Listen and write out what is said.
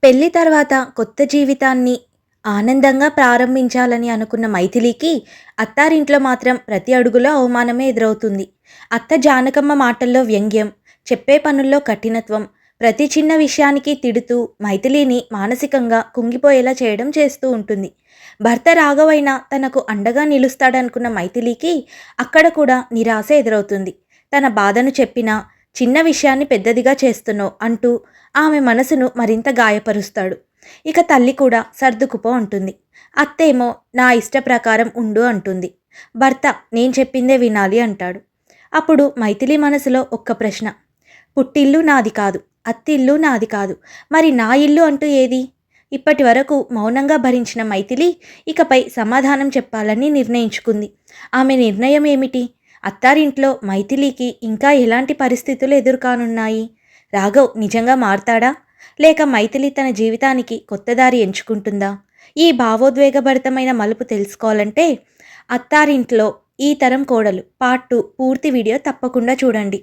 పెళ్లి తర్వాత కొత్త జీవితాన్ని ఆనందంగా ప్రారంభించాలని అనుకున్న మైథిలికి అత్తారింట్లో మాత్రం ప్రతి అడుగులో అవమానమే ఎదురవుతుంది. అత్త జానకమ్మ మాటల్లో వ్యంగ్యం, చెప్పే పనుల్లో కఠినత్వం, ప్రతి చిన్న విషయానికి తిడుతూ మైథిలిని మానసికంగా కుంగిపోయేలా చేయడం చేస్తూ ఉంటుంది. భర్త రాఘవైన తనకు అండగా నిలుస్తాడనుకున్న మైథిలికి అక్కడ కూడా నిరాశ ఎదురవుతుంది. తన బాధను చెప్పినా చిన్న విషయాన్ని పెద్దదిగా చేస్తున్నావు అంటూ ఆమె మనసును మరింత గాయపరుస్తాడు. ఇక తల్లి కూడా సర్దుకుపో అంటుంది. అత్తేమో నా ఇష్ట ప్రకారం ఉండు అంటుంది. భర్త నేను చెప్పిందే వినాలి అంటాడు. అప్పుడు మైథిలి మనసులో ఒక్క ప్రశ్న. పుట్టిల్లు నాది కాదు, అత్తిల్లు నాది కాదు, మరి నా ఇల్లు అంటూ ఏది? ఇప్పటి వరకు మౌనంగా భరించిన మైథిలి ఇకపై సమాధానం చెప్పాలని నిర్ణయించుకుంది. ఆమె నిర్ణయం ఏమిటి? అత్తారింట్లో మైథిలికి ఇంకా ఎలాంటి పరిస్థితులు ఎదురుకానున్నాయి? రాఘవ్ నిజంగా మారతాడా? లేక మైథిలి తన జీవితానికి కొత్త దారి ఎంచుకుంటుందా? ఈ భావోద్వేగభరితమైన మలుపు తెలుసుకోవాలంటే అత్తారింట్లో ఈ తరం కోడలు పార్ట్ 2 పూర్తి వీడియో తప్పకుండా చూడండి.